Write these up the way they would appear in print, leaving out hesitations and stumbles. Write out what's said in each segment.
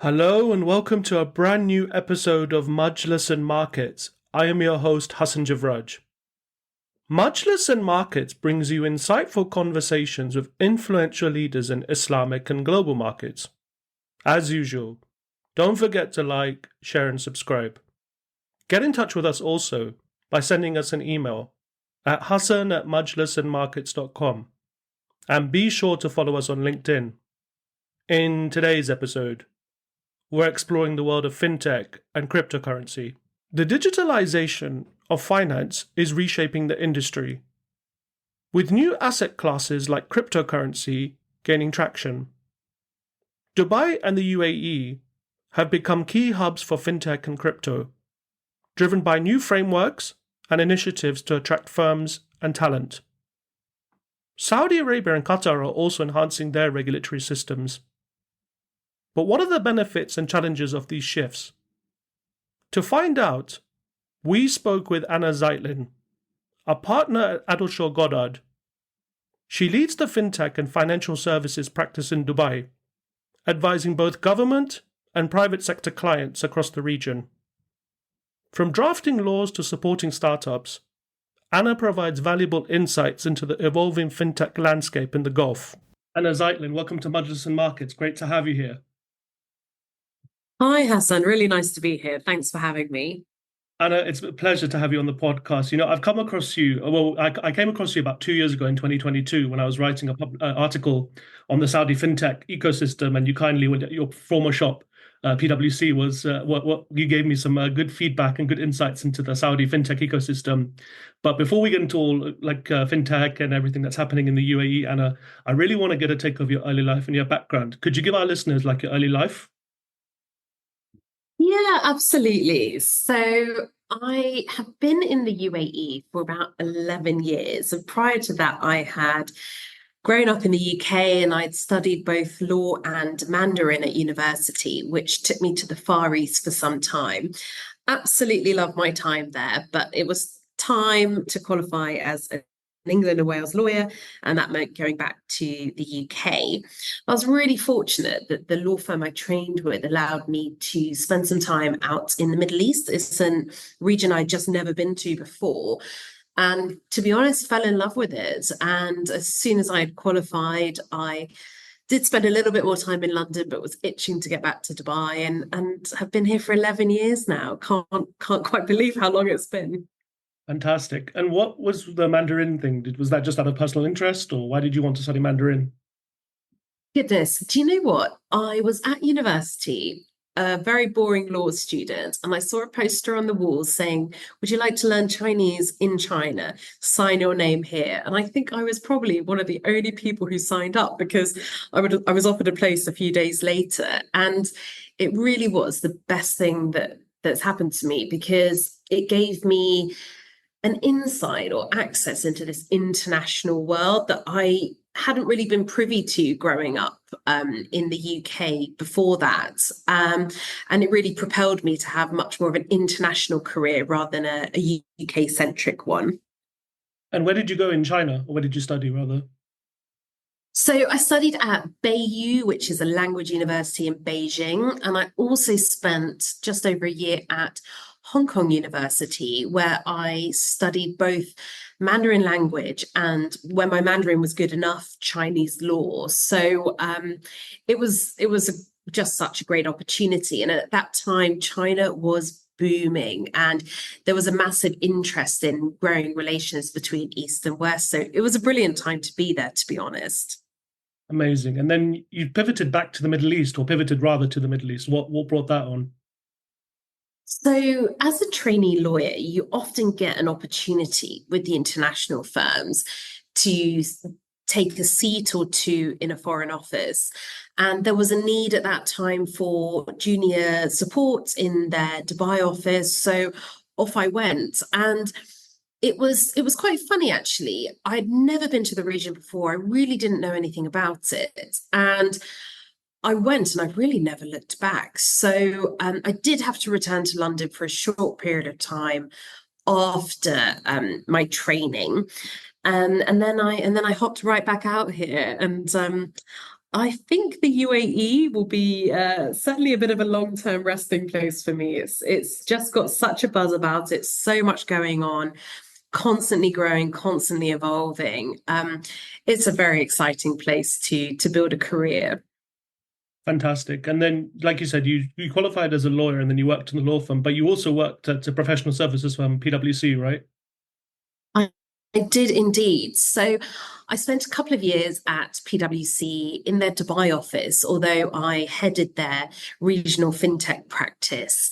Hello and welcome to a brand new episode of Majlis and Markets. I am your host Hassan Javraj. Majlis and Markets brings you insightful conversations with influential leaders in Islamic and global markets. As usual, don't forget to like, share and subscribe. Get in touch with us also by sending us an email at hassan@majlisandmarkets.com and be sure to follow us on LinkedIn. In today's episode, we're exploring the world of fintech and cryptocurrency. The digitalisation of finance is reshaping the industry, with new asset classes like cryptocurrency gaining traction. Dubai and the UAE have become key hubs for fintech and crypto, driven by new frameworks and initiatives to attract firms and talent. Saudi Arabia and Qatar are also enhancing their regulatory systems. But what are the benefits and challenges of these shifts? To find out, we spoke with Anna Zeitlin, a partner at Adelshaw Goddard. She leads the fintech and financial services practice in Dubai, advising both government and private sector clients across the region. From drafting laws to supporting startups, Anna provides valuable insights into the evolving fintech landscape in the Gulf. Anna Zeitlin, welcome to Majlis and Markets. Great to have you here. Hi, Hassan. Really nice to be here. Thanks for having me. Anna, it's a pleasure to have you on the podcast. I've come across you, I came across you about 2 years ago in 2022 when I was writing an article on the Saudi fintech ecosystem, and you kindly, with your former shop, PwC, was what you gave me some good feedback and good insights into the Saudi fintech ecosystem. But before we get into all fintech and everything that's happening in the UAE, Anna, I really want to get a take of your early life and your background. Could you give our listeners your early life? Yeah, absolutely. So I have been in the UAE for about 11 years. And prior to that, I had grown up in the UK and I'd studied both law and Mandarin at university, which took me to the Far East for some time. Absolutely loved my time there, but it was time to qualify as an England and Wales lawyer, and that meant going back to the UK. I was really fortunate that the law firm I trained with allowed me to spend some time out in the Middle East. It's a region I'd just never been to before. And to be honest, fell in love with it. And as soon as I had qualified, I did spend a little bit more time in London, but was itching to get back to Dubai and have been here for 11 years now. Can't quite believe how long it's been. Fantastic. And what was the Mandarin thing? Was that just out of personal interest, or why did you want to study Mandarin? Goodness, do you know what? I was at university, a very boring law student, and I saw a poster on the wall saying, "Would you like to learn Chinese in China? Sign your name here." And I think I was probably one of the only people who signed up because I was offered a place a few days later. And it really was the best thing that's happened to me because it gave me an insight or access into this international world that I hadn't really been privy to growing up in the UK before that. And it really propelled me to have much more of an international career rather than a UK-centric one. And where did you go in China, or where did you study, rather? So I studied at Beiyou, which is a language university in Beijing. And I also spent just over a year at Hong Kong University, where I studied both Mandarin language and, when my Mandarin was good enough, Chinese law. So it was just such a great opportunity. And at that time, China was booming and there was a massive interest in growing relations between East and West. So it was a brilliant time to be there, to be honest. Amazing. And then you pivoted back to the Middle East, or pivoted rather to the Middle East. What brought that on? So, as a trainee lawyer, you often get an opportunity with the international firms to take a seat or two in a foreign office. And there was a need at that time for junior support in their Dubai office. So off I went. And it was quite funny, actually. I'd never been to the region before. I really didn't know anything about it. And I went and I really never looked back. So I did have to return to London for a short period of time after my training. And then I hopped right back out here. And I think the UAE will be certainly a bit of a long-term resting place for me. It's just got such a buzz about it, so much going on, constantly growing, constantly evolving. It's a very exciting place to build a career. Fantastic. And then, like you said, you qualified as a lawyer and then you worked in the law firm, but you also worked at a professional services firm, PwC, right? I, I did indeed. So I spent a couple of years at PwC in their Dubai office, although I headed their regional fintech practice.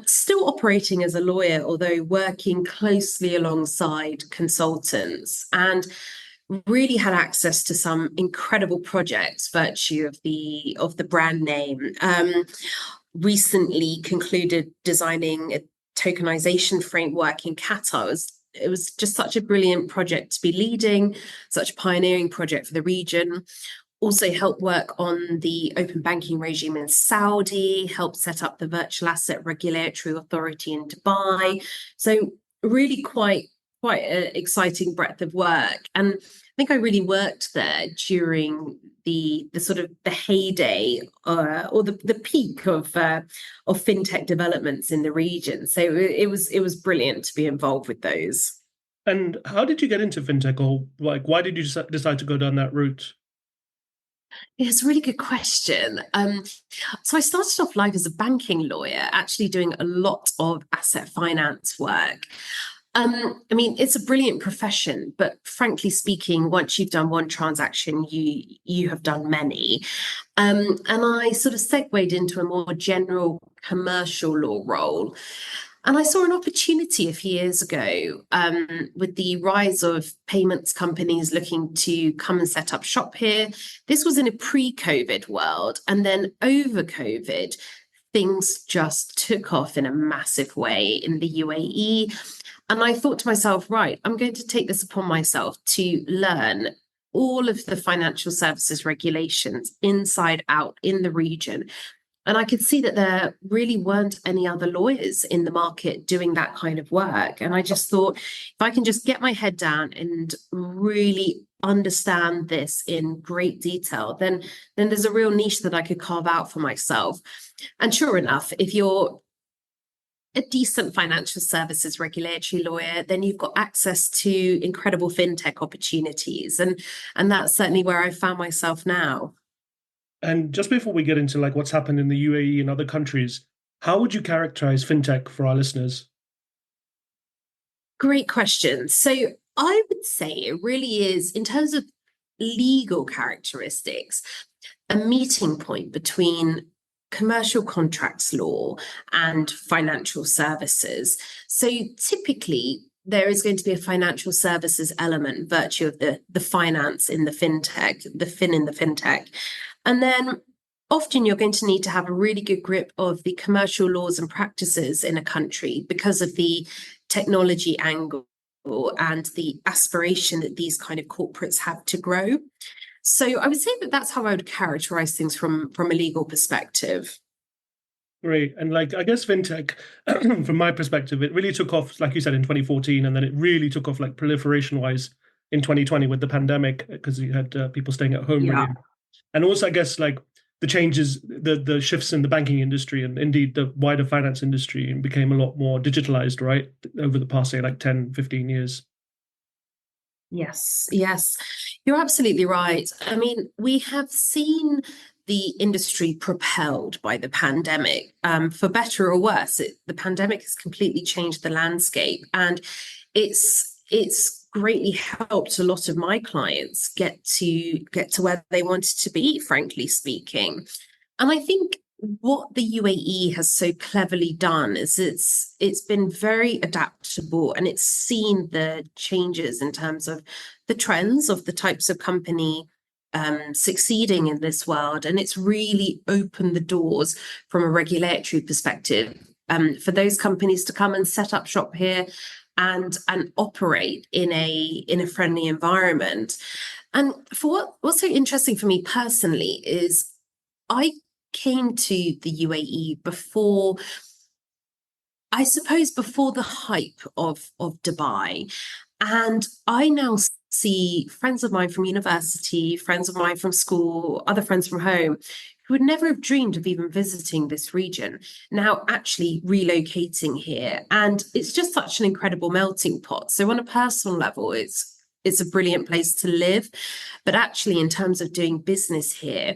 Still operating as a lawyer, although working closely alongside consultants, and really had access to some incredible projects, virtue of the brand name. Recently concluded designing a tokenization framework in Qatar. It was just such a brilliant project to be leading, such a pioneering project for the region. Also helped work on the open banking regime in Saudi, helped set up the virtual asset regulatory authority in Dubai. So really quite an exciting breadth of work. And I think I really worked there during the sort of the heyday or the peak of fintech developments in the region. So it was brilliant to be involved with those. And how did you get into fintech, or like why did you decide to go down that route? Yeah, it's a really good question. So I started off life as a banking lawyer, actually doing a lot of asset finance work. I mean, it's a brilliant profession, but frankly speaking, once you've done one transaction, you have done many. And I sort of segued into a more general commercial law role. And I saw an opportunity a few years ago with the rise of payments companies looking to come and set up shop here. This was in a pre-COVID world. And then over COVID, things just took off in a massive way in the UAE. And I thought to myself, right, I'm going to take this upon myself to learn all of the financial services regulations inside out in the region. And I could see that there really weren't any other lawyers in the market doing that kind of work. And I just thought, if I can just get my head down and really understand this in great detail, then there's a real niche that I could carve out for myself. And sure enough, if you're a decent financial services regulatory lawyer, then you've got access to incredible fintech opportunities. And that's certainly where I found myself now. And just before we get into like what's happened in the UAE and other countries, how would you characterize fintech for our listeners? Great question. So I would say it really is, in terms of legal characteristics, a meeting point between commercial contracts law and financial services. So typically, there is going to be a financial services element, virtue of the finance in the fintech, the fin in the fintech. And then often you're going to need to have a really good grip of the commercial laws and practices in a country because of the technology angle and the aspiration that these kind of corporates have to grow. So I would say that that's how I would characterize things from a legal perspective. Great. And like, I guess fintech, from my perspective, it really took off, like you said, in 2014, and then it really took off like proliferation wise in 2020 with the pandemic, because you had people staying at home Yeah. really. And also, I guess, like the changes, the shifts in the banking industry and indeed the wider finance industry became a lot more digitalized, right? Over the past, say, like 10, 15 years. Yes, yes, you're absolutely right. I mean, we have seen the industry propelled by the pandemic, for better or worse. The pandemic has completely changed the landscape, and it's greatly helped a lot of my clients get to where they wanted to be, frankly speaking. And I think what the UAE has so cleverly done is it's been very adaptable, and it's seen the changes in terms of the trends of the types of company succeeding in this world, and it's really opened the doors from a regulatory perspective for those companies to come and set up shop here and operate in a friendly environment. And for what's so interesting for me personally is I came to the UAE before, I suppose, before the hype of Dubai. And I now see friends of mine from university, friends of mine from school, other friends from home who would never have dreamed of even visiting this region, now actually relocating here. And it's just such an incredible melting pot. So on a personal level, it's a brilliant place to live. But actually, in terms of doing business here,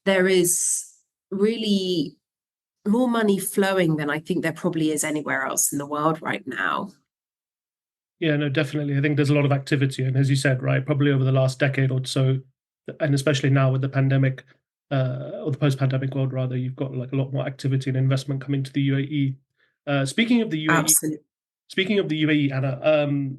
there is really more money flowing than I think there probably is anywhere else in the world right now. Yeah, no, definitely. I think there's a lot of activity, and as you said, right, probably over the last decade or so, and especially now with the pandemic, or the post-pandemic world rather, you've got like a lot more activity and investment coming to the UAE. Speaking of the UAE, Absolutely. speaking of the UAE, Anna,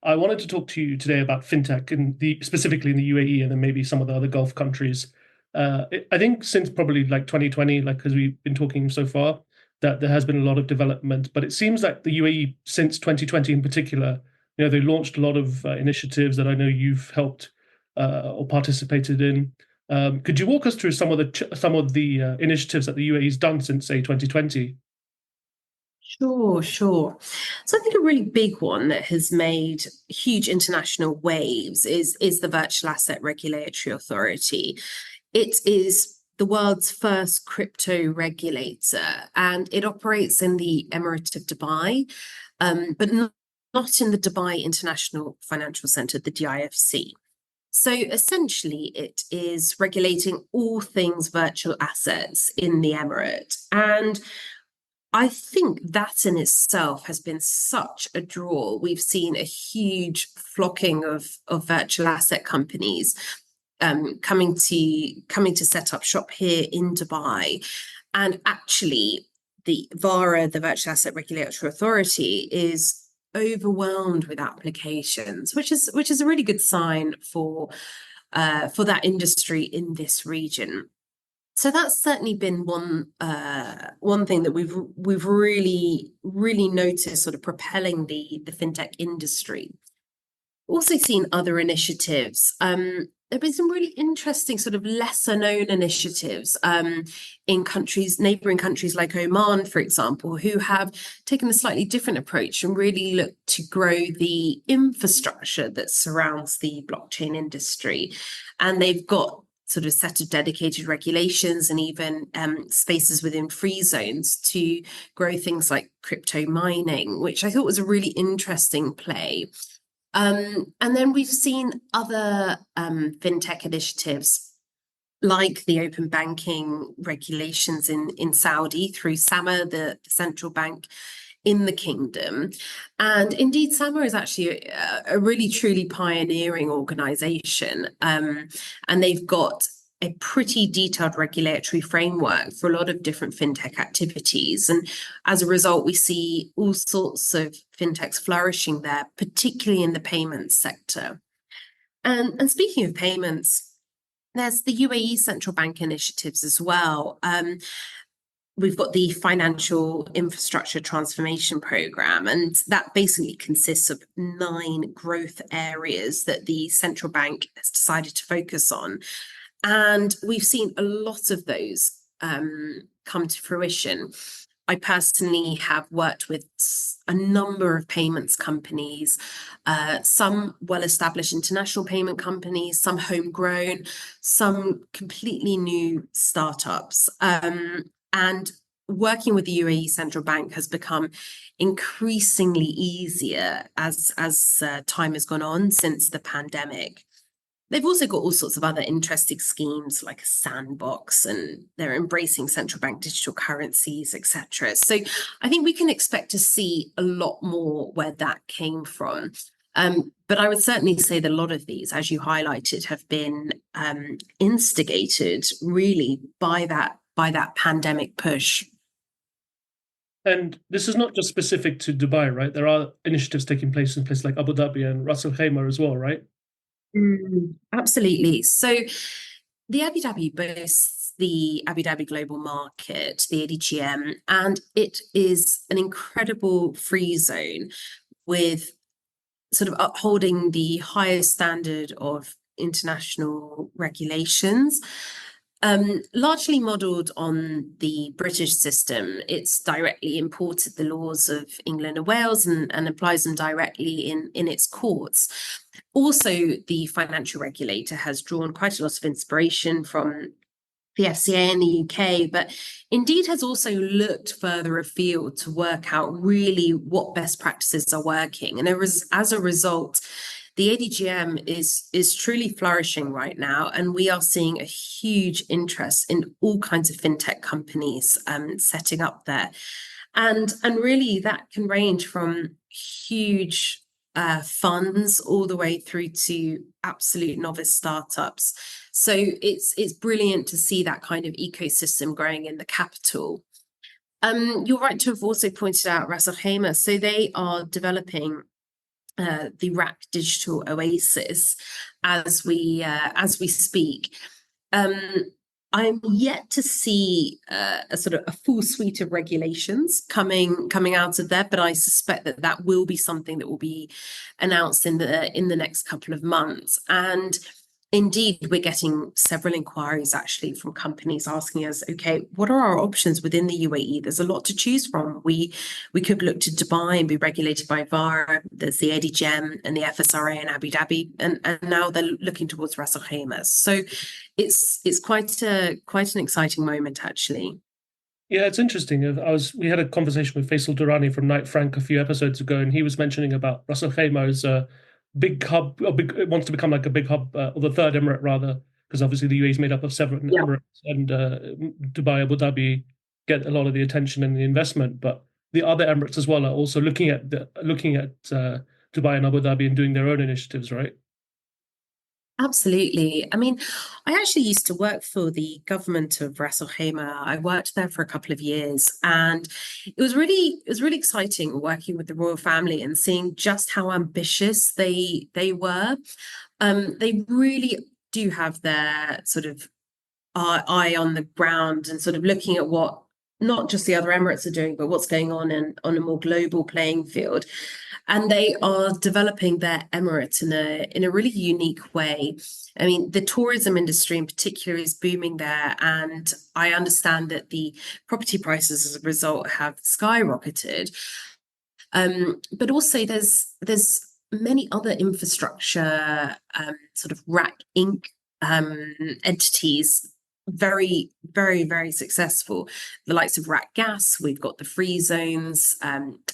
I wanted to talk to you today about fintech in specifically in the UAE and then maybe some of the other Gulf countries. I think since probably like 2020, like because we've been talking so far, that there has been a lot of development. But it seems like the UAE since 2020 in particular, they launched a lot of initiatives that I know you've helped or participated in. Could you walk us through some of the initiatives that the UAE's done since say 2020? Sure, sure. So I think a really big one that has made huge international waves is the Virtual Asset Regulatory Authority. It is the world's first crypto regulator, and it operates in the Emirate of Dubai, but not in the Dubai International Financial Centre, the DIFC. So essentially, it is regulating all things virtual assets in the Emirate. And I think that in itself has been such a draw. We've seen a huge flocking of virtual asset companies coming to set up shop here in Dubai. And actually, the VARA, the Virtual Asset Regulatory Authority, is overwhelmed with applications, which is a really good sign for that industry in this region. So that's certainly been one thing that we've really noticed sort of propelling the fintech industry. Also seen other initiatives. There have been some really interesting sort of lesser known initiatives in neighboring countries like Oman, for example, who have taken a slightly different approach and really looked to grow the infrastructure that surrounds the blockchain industry. And they've got sort of a set of dedicated regulations and even spaces within free zones to grow things like crypto mining, which I thought was a really interesting play. And then we've seen other fintech initiatives like the open banking regulations in Saudi through SAMA, the central bank in the kingdom. And indeed, SAMA is actually a really truly pioneering organization. And they've got a pretty detailed regulatory framework for a lot of different fintech activities. And as a result, we see all sorts of fintechs flourishing there, particularly in the payments sector. And speaking of payments, there's the UAE central bank initiatives as well. We've got the Financial Infrastructure Transformation Programme, and that basically consists of 9 growth areas that the central bank has decided to focus on. And we've seen a lot of those come to fruition. I personally have worked with a number of payments companies, some well-established international payment companies, some homegrown, some completely new startups. And working with the UAE Central Bank has become increasingly easier as time has gone on since the pandemic. They've also got all sorts of other interesting schemes like a sandbox, and they're embracing central bank digital currencies, etc. So I think we can expect to see a lot more where that came from. But I would certainly say that a lot of these, as you highlighted, have been instigated really by that pandemic push. And this is not just specific to Dubai, right? There are initiatives taking place in places like Abu Dhabi and Ras Al Khaimah as well, right? Absolutely. So the Abu Dhabi boasts the Abu Dhabi Global Market, the ADGM, and it is an incredible free zone with sort of upholding the highest standard of international regulations. Largely modelled on the British system. It's directly imported the laws of England and Wales and applies them directly in its courts. Also, the financial regulator has drawn quite a lot of inspiration from the FCA in the UK, but indeed has also looked further afield to work out really what best practices are working. And as a result, the ADGM is truly flourishing right now, and we are seeing a huge interest in all kinds of fintech companies setting up there. And really that can range from huge funds all the way through to absolute novice startups. So it's brilliant to see that kind of ecosystem growing in the capital. You're right to have also pointed out Ras Al Khaimah. So they are developing the RAC Digital Oasis as we speak. I'm yet to see a sort of a full suite of regulations coming out of there, but I suspect that will be something that will be announced in the next couple of months. And indeed, we're getting several inquiries actually from companies asking us, okay, what are our options within the UAE? There's a lot to choose from. We could look to Dubai and be regulated by VARA. There's the ADGM and the FSRA in Abu Dhabi, and now they're looking towards Ras Al Khaimah. So it's quite an exciting moment actually. Yeah, it's interesting. We had a conversation with Faisal Durrani from Knight Frank a few episodes ago, and he was mentioning about Ras Al Khaimah as a big hub, it wants to become like a big hub, or the third emirate rather, because obviously the UAE is made up of several emirates, and Dubai, Abu Dhabi get a lot of the attention and the investment, but the other emirates as well are also looking at Dubai and Abu Dhabi and doing their own initiatives, right? Absolutely. I mean, I actually used to work for the government of Ras Al Khaimah. I worked there for a couple of years, and it was really exciting working with the royal family and seeing just how ambitious they were. They really do have their sort of eye on the ground and sort of looking at what not just the other emirates are doing, but what's going on a more global playing field. And they are developing their emirate in a really unique way. I mean, the tourism industry in particular is booming there, and I understand that the property prices as a result have skyrocketed. But also there's many other infrastructure sort of RAC Inc. Entities, very, very, very successful. The likes of RAC Gas, we've got the free zones,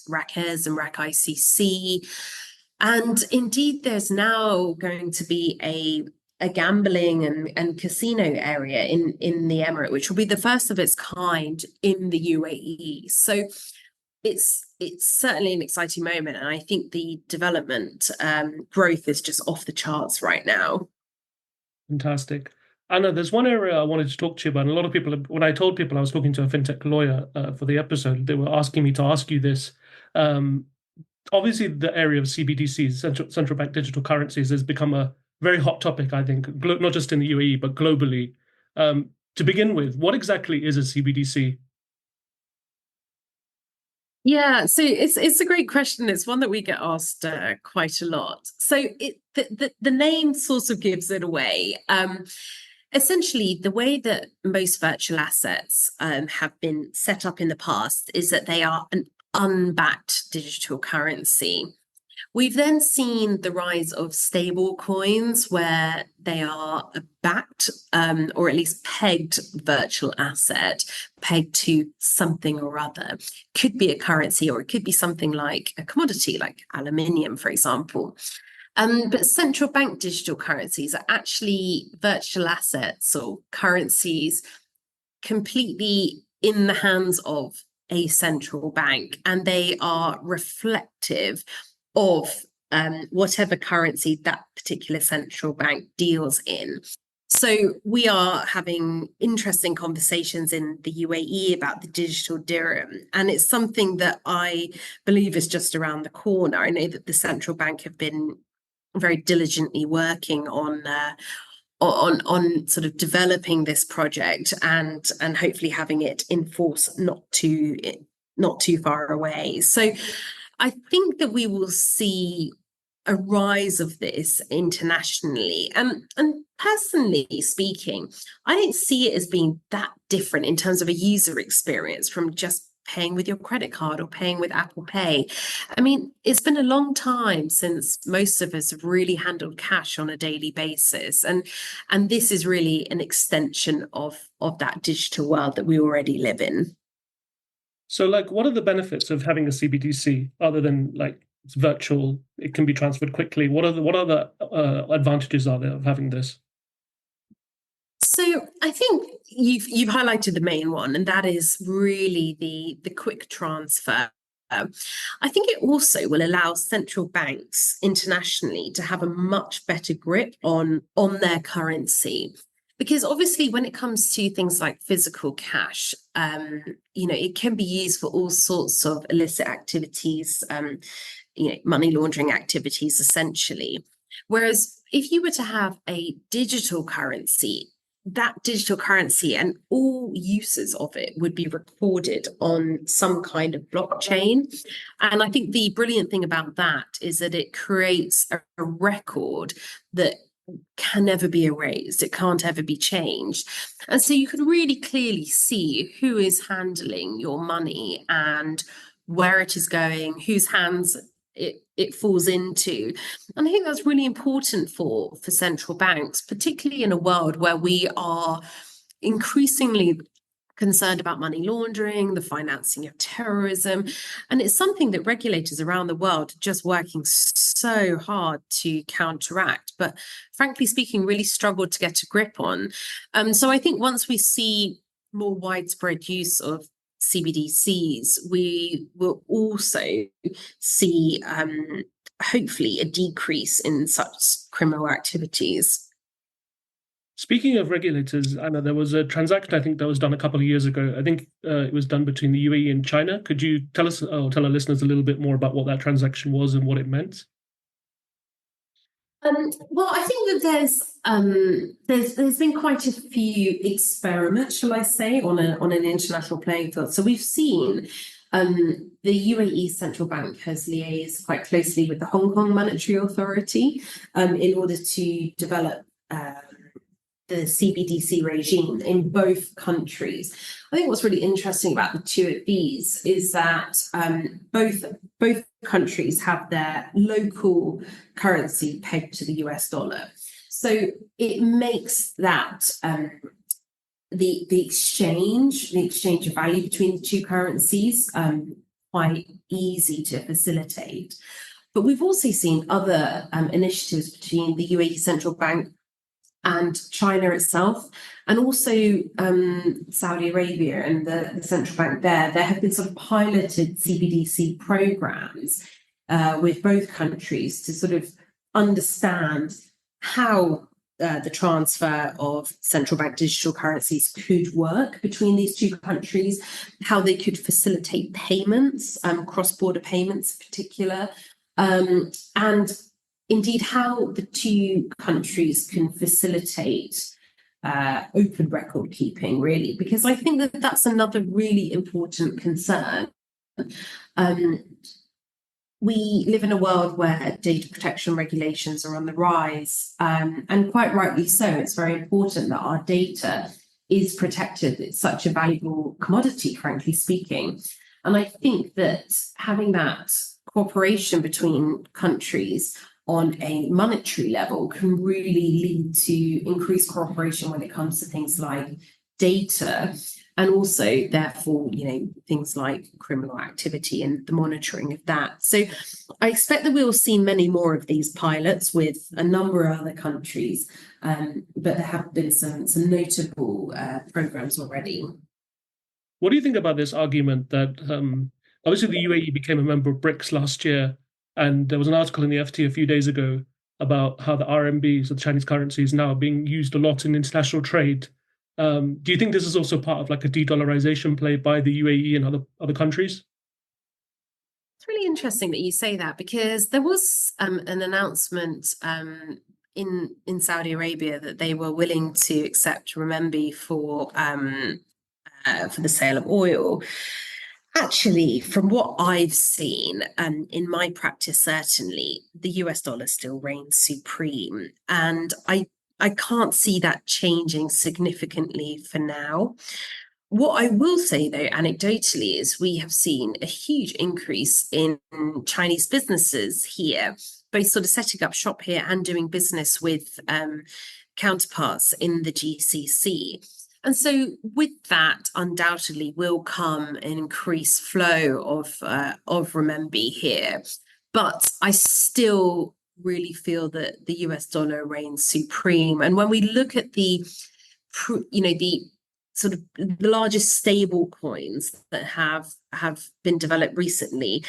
RAC Airs and RAC ICC. And indeed, there's now going to be a gambling and casino area in the Emirate, which will be the first of its kind in the UAE. So it's certainly an exciting moment. And I think the development growth is just off the charts right now. Fantastic. Anna, there's one area I wanted to talk to you about. And a lot of people, when I told people I was talking to a fintech lawyer for the episode, they were asking me to ask you this. Obviously, the area of CBDCs, central bank digital currencies, has become a very hot topic, I think, not just in the UAE, but globally. To begin with, what exactly is a CBDC? Yeah, so it's a great question. It's one that we get asked quite a lot. So the name sort of gives it away. Essentially, the way that most virtual assets have been set up in the past is that they are an unbacked digital currency. We've then seen the rise of stable coins where they are a backed or at least pegged virtual asset, pegged to something or other. Could be a currency, or it could be something like a commodity, like aluminium, for example. But central bank digital currencies are actually virtual assets or currencies completely in the hands of a central bank, and they are reflective of whatever currency that particular central bank deals in. So we are having interesting conversations in the UAE about the digital dirham, and it's something that I believe is just around the corner. I know that the central bank have been very diligently working on sort of developing this project and hopefully having it in force not too far away. So I think that we will see a rise of this internationally, and personally speaking, I don't see it as being that different in terms of a user experience from just paying with your credit card or paying with Apple Pay. I mean, it's been a long time since most of us have really handled cash on a daily basis. And this is really an extension of that digital world that we already live in. So, like, what are the benefits of having a CBDC other than like it's virtual, it can be transferred quickly? What are the advantages are there of having this? So I think you've highlighted the main one, and that is really the quick transfer. I think it also will allow central banks internationally to have a much better grip on their currency. Because obviously, when it comes to things like physical cash, it can be used for all sorts of illicit activities, money laundering activities, essentially. Whereas if you were to have a digital currency, that digital currency and all uses of it would be recorded on some kind of blockchain. And I think the brilliant thing about that is that it creates a record that can never be erased. It can't ever be changed. And so you can really clearly see who is handling your money and where it is going, whose hands it falls into. And I think that's really important for central banks, particularly in a world where we are increasingly concerned about money laundering, the financing of terrorism. And it's something that regulators around the world are just working so hard to counteract, but frankly speaking, really struggled to get a grip on. So I think once we see more widespread use of CBDCs, we will also see, hopefully, a decrease in such criminal activities. Speaking of regulators, Anna, there was a transaction I think that was done a couple of years ago. I think it was done between the UAE and China. Could you tell us, or tell our listeners a little bit more about what that transaction was and what it meant? Well, I think that there's been quite a few experiments, shall I say, on an international playing field. So we've seen the UAE central bank has liaised quite closely with the Hong Kong Monetary Authority in order to develop the CBDC regime in both countries. I think what's really interesting about the two of these is that both countries have their local currency pegged to the US dollar. So it makes that the exchange of value between the two currencies quite easy to facilitate. But we've also seen other initiatives between the UAE Central Bank and China itself, and also Saudi Arabia and the central bank there. There have been sort of piloted CBDC programs with both countries to sort of understand how the transfer of central bank digital currencies could work between these two countries, how they could facilitate payments, cross-border payments in particular, and indeed how the two countries can facilitate open record keeping, really, because I think that that's another really important concern. We live in a world where data protection regulations are on the rise, and quite rightly so. It's very important that our data is protected. It's such a valuable commodity, frankly speaking. And I think that having that cooperation between countries on a monetary level can really lead to increased cooperation when it comes to things like data, and also therefore, things like criminal activity and the monitoring of that. So I expect that we'll see many more of these pilots with a number of other countries, but there have been some notable programs already. What do you think about this argument that obviously the UAE became a member of BRICS last year, and there was an article in the FT a few days ago about how the RMB, so the Chinese currency, is now being used a lot in international trade. Do you think this is also part of like a de-dollarization play by the UAE and other countries? It's really interesting that you say that, because there was an announcement in Saudi Arabia that they were willing to accept renminbi for the sale of oil. Actually, from what I've seen, in my practice, certainly the US dollar still reigns supreme. And I I can't see that changing significantly for now. What I will say, though, anecdotally, is we have seen a huge increase in Chinese businesses here, both sort of setting up shop here and doing business with counterparts in the GCC. And so with that, undoubtedly will come an increased flow of renminbi here. But I still really feel that the US dollar reigns supreme. And when we look at the sort of the largest stable coins that have been developed recently,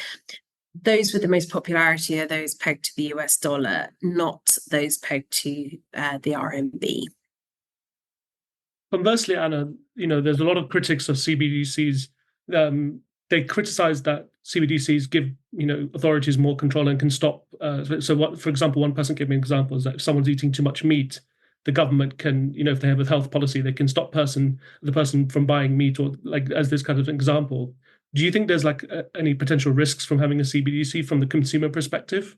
those with the most popularity are those pegged to the US dollar, not those pegged to the RMB. Conversely, Anna, there's a lot of critics of CBDCs. They criticize that CBDCs give authorities more control and can stop. For example, one person gave me an example is that if someone's eating too much meat, the government can, if they have a health policy, they can stop the person from buying meat, or like as this kind of example. Do you think there's any potential risks from having a CBDC from the consumer perspective?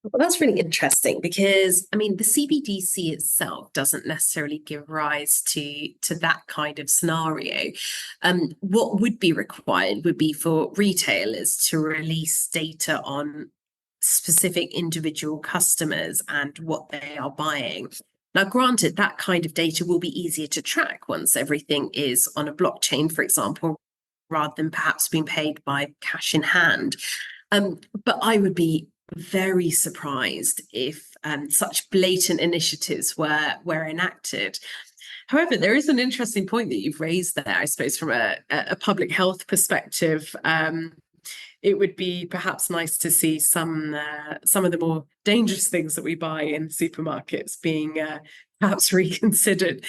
Well, that's really interesting because, I mean, the CBDC itself doesn't necessarily give rise to that kind of scenario. What would be required would be for retailers to release data on specific individual customers and what they are buying. Now, granted, that kind of data will be easier to track once everything is on a blockchain, for example, rather than perhaps being paid by cash in hand. But I would be very surprised if such blatant initiatives were enacted. However, there is an interesting point that you've raised there, I suppose, from a public health perspective. It would be perhaps nice to see some of the more dangerous things that we buy in supermarkets being perhaps reconsidered.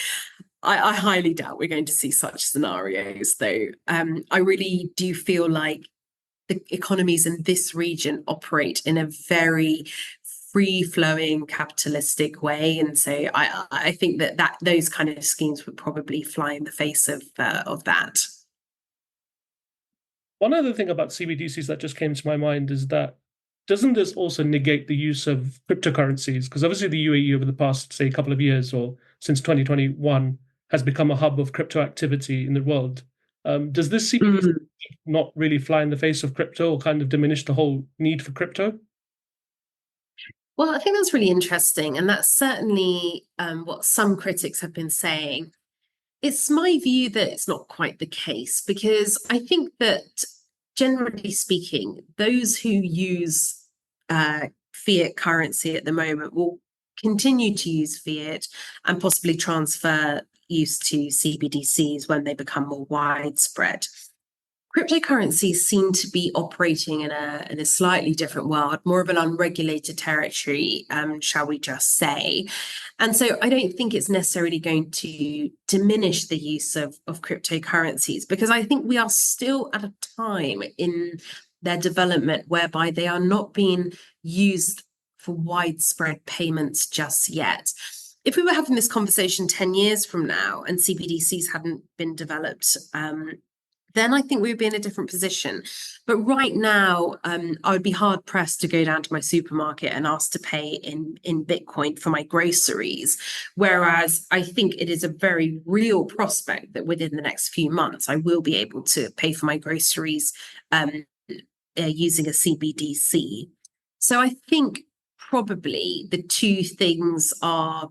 I highly doubt we're going to see such scenarios, though. I really do feel like the economies in this region operate in a very free-flowing capitalistic way, and so I think that those kind of schemes would probably fly in the face of that. One other thing about CBDCs that just came to my mind is that doesn't this also negate the use of cryptocurrencies? Because obviously the UAE over the past, say, couple of years or since 2021 has become a hub of crypto activity in the world. Does this CBDC not really fly in the face of crypto or kind of diminish the whole need for crypto? Well, I think that's really interesting. And that's certainly what some critics have been saying. It's my view that it's not quite the case, because I think that generally speaking, those who use fiat currency at the moment will continue to use fiat and possibly transfer use to CBDCs when they become more widespread. Cryptocurrencies seem to be operating in a slightly different world, more of an unregulated territory, shall we just say. And so I don't think it's necessarily going to diminish the use of cryptocurrencies, because I think we are still at a time in their development whereby they are not being used for widespread payments just yet. If we were having this conversation 10 years from now and CBDCs hadn't been developed, then I think we would be in a different position. But right now, I would be hard pressed to go down to my supermarket and ask to pay in Bitcoin for my groceries. Whereas I think it is a very real prospect that within the next few months, I will be able to pay for my groceries using a CBDC. So I think probably the two things are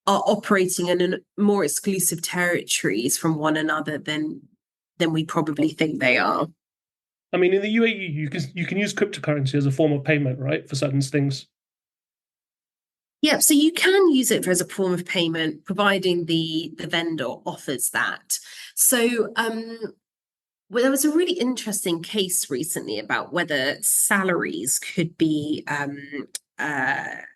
operating in more exclusive territories from one another than we probably think they are. I mean, in the UAE, you can use cryptocurrency as a form of payment, right, for certain things. Yeah, so you can use it as a form of payment, providing the vendor offers that. So well, there was a really interesting case recently about whether salaries could be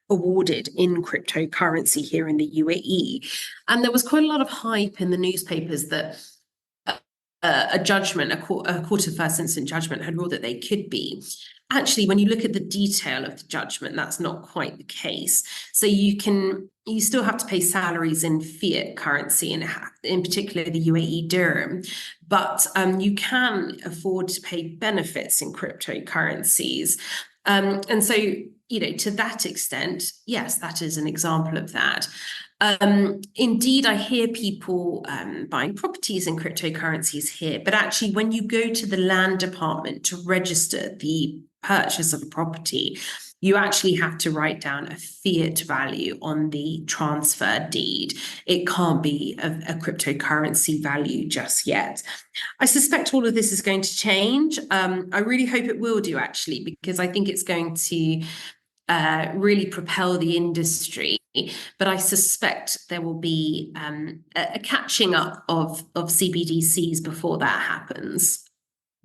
awarded in cryptocurrency here in the UAE. And there was quite a lot of hype in the newspapers that a judgment, a court of first instance judgment had ruled that they could be. Actually, when you look at the detail of the judgment, that's not quite the case. So you still have to pay salaries in fiat currency, in particular the UAE dirham, but you can afford to pay benefits in cryptocurrencies. And so to that extent, yes, that is an example of that. Indeed, I hear people buying properties in cryptocurrencies here, but actually, when you go to the land department to register the purchase of a property, you actually have to write down a fiat value on the transfer deed. It can't be a cryptocurrency value just yet. I suspect all of this is going to change. I really hope it will do, actually, because I think it's going to really propel the industry. But I suspect there will be a catching up of CBDCs before that happens.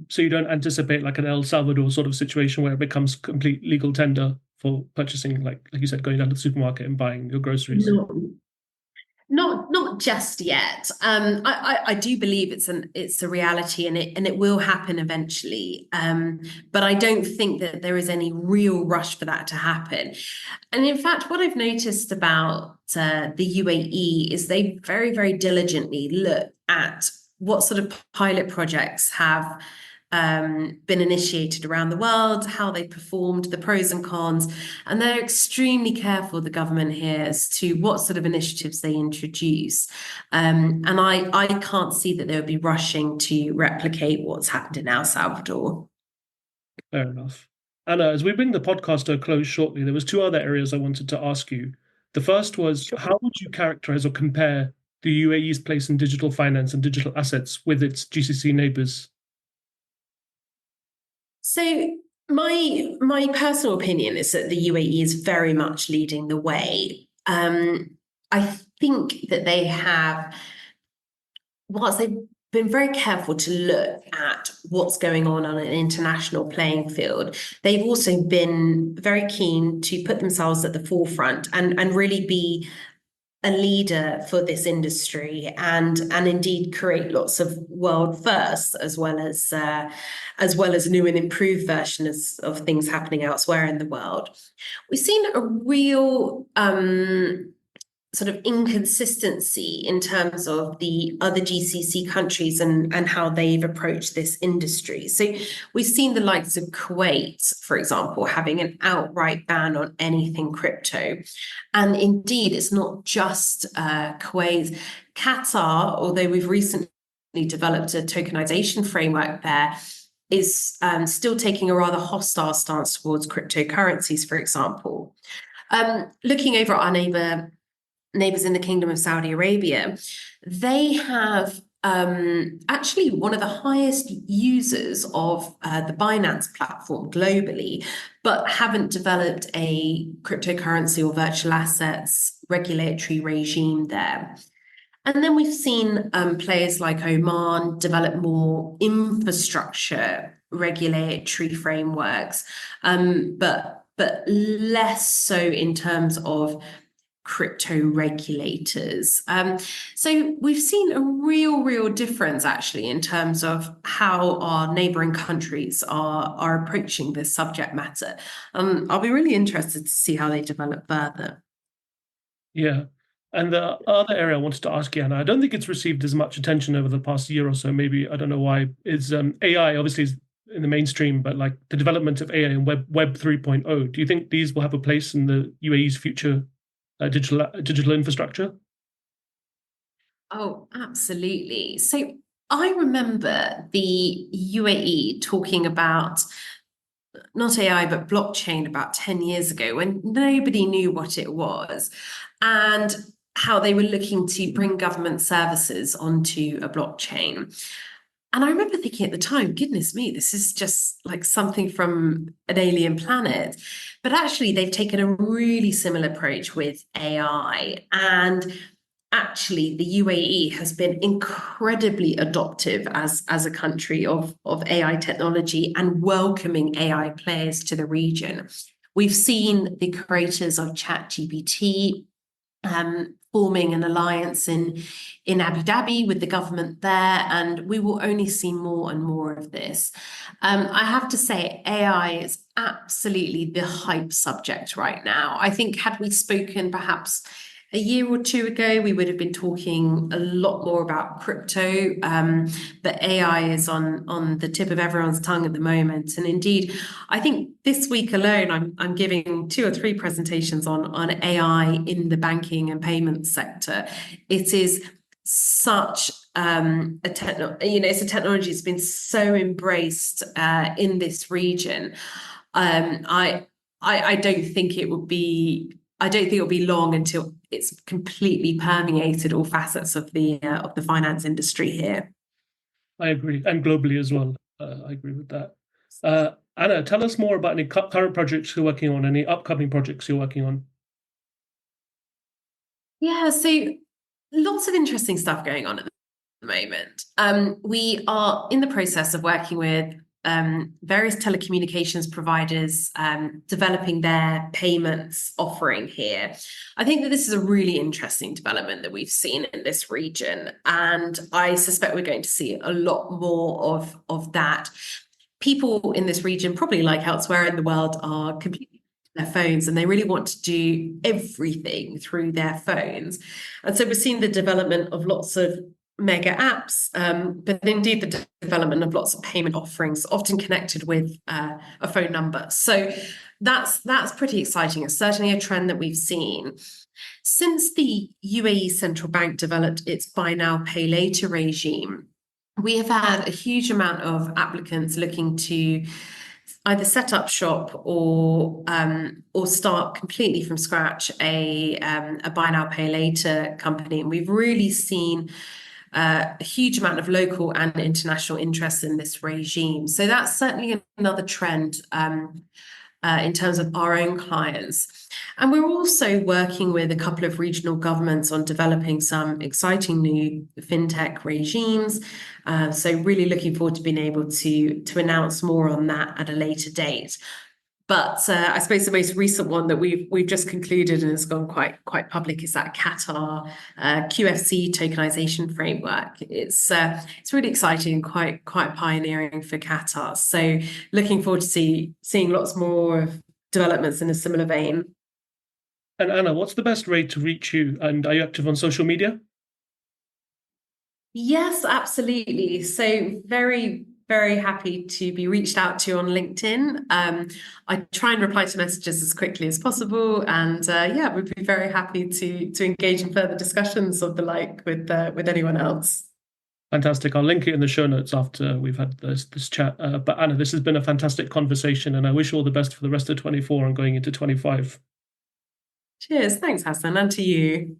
So you don't anticipate like an El Salvador sort of situation where it becomes complete legal tender for purchasing, like you said, going down to the supermarket and buying your groceries? No, not just yet. I do believe it's a reality, and it will happen eventually. But I don't think that there is any real rush for that to happen. And in fact, what I've noticed about the UAE is they very, very diligently look at what sort of pilot projects have been initiated around the world, how they performed, the pros and cons, and they're extremely careful, the government here, as to what sort of initiatives they introduce. And I can't see that they would be rushing to replicate what's happened in El Salvador. Fair enough. Anna, as we bring the podcast to a close shortly, there was two other areas I wanted to ask you. The first was, how would you characterize or compare the UAE's place in digital finance and digital assets with its GCC neighbors? So my personal opinion is that the UAE is very much leading the way. I think that they have, whilst they've been very careful to look at what's going on an international playing field, they've also been very keen to put themselves at the forefront and really be a leader for this industry, and indeed create lots of world firsts, as well as new and improved versions of things happening elsewhere in the world. We've seen a real sort of inconsistency in terms of the other GCC countries and how they've approached this industry. So we've seen the likes of Kuwait, for example, having an outright ban on anything crypto. And indeed, it's not just Kuwait. Qatar, although we've recently developed a tokenization framework there, is still taking a rather hostile stance towards cryptocurrencies, for example. Looking over at our neighbors in the Kingdom of Saudi Arabia, they have actually one of the highest users of the Binance platform globally, but haven't developed a cryptocurrency or virtual assets regulatory regime there. And then we've seen players like Oman develop more infrastructure regulatory frameworks, but less so in terms of crypto regulators. So we've seen a real difference actually in terms of how our neighboring countries are approaching this subject matter. I'll be really interested to see how they develop further. Yeah. And the other area I wanted to ask you, Anna, I don't think it's received as much attention over the past year or so. Maybe, I don't know why, is AI obviously is in the mainstream, but like the development of AI and Web 3.0. Do you think these will have a place in the UAE's future digital infrastructure? Oh, absolutely. So I remember the UAE talking about not AI, but blockchain about 10 years ago when nobody knew what it was, and how they were looking to bring government services onto a blockchain. And I remember thinking at the time, goodness me, this is just like something from an alien planet. But actually, they've taken a really similar approach with AI. And actually, the UAE has been incredibly adoptive as a country of AI technology and welcoming AI players to the region. We've seen the creators of ChatGPT forming an alliance in Abu Dhabi with the government there, and we will only see more and more of this. I have to say, AI is absolutely the hype subject right now. I think had we spoken perhaps a year or two ago, we would have been talking a lot more about crypto, but AI is on the tip of everyone's tongue at the moment. And indeed, I think this week alone, I'm giving 2 or 3 presentations on AI in the banking and payments sector. It is such it's a technology that's been so embraced in this region. I don't think it will be. I don't think it'll be long until it's completely permeated all facets of the finance industry here. I agree, and globally as well. I agree with that. Anna, tell us more about any current projects you're working on, any upcoming projects you're working on. Yeah, so lots of interesting stuff going on at the moment. We are in the process of working with various telecommunications providers developing their payments offering here. I think that this is a really interesting development that we've seen in this region, and I suspect we're going to see a lot more of that. People in this region, probably like elsewhere in the world, are completely their phones, and they really want to do everything through their phones. And so we're seeing the development of lots of mega apps, but indeed the development of lots of payment offerings, often connected with a phone number. So that's pretty exciting. It's certainly a trend that we've seen. Since the UAE central bank developed its buy now, pay later regime, we have had a huge amount of applicants looking to either set up shop or start completely from scratch a buy now, pay later company. And we've really seen a huge amount of local and international interest in this regime. So that's certainly another trend in terms of our own clients. And we're also working with a couple of regional governments on developing some exciting new fintech regimes. So really looking forward to being able to announce more on that at a later date. But I suppose the most recent one that we've just concluded and has gone quite public is that Qatar QFC tokenization framework. It's really exciting and quite pioneering for Qatar. So looking forward to seeing lots more of developments in a similar vein. And Anna, what's the best way to reach you? And are you active on social media? Yes, absolutely. So very happy to be reached out to on LinkedIn. I try and reply to messages as quickly as possible, and we'd be very happy to engage in further discussions of the like with anyone else. Fantastic. I'll link it in the show notes after we've had this chat. But Anna, this has been a fantastic conversation, and I wish you all the best for the rest of 24 and going into 25. Cheers. Thanks, Hassan, and to you.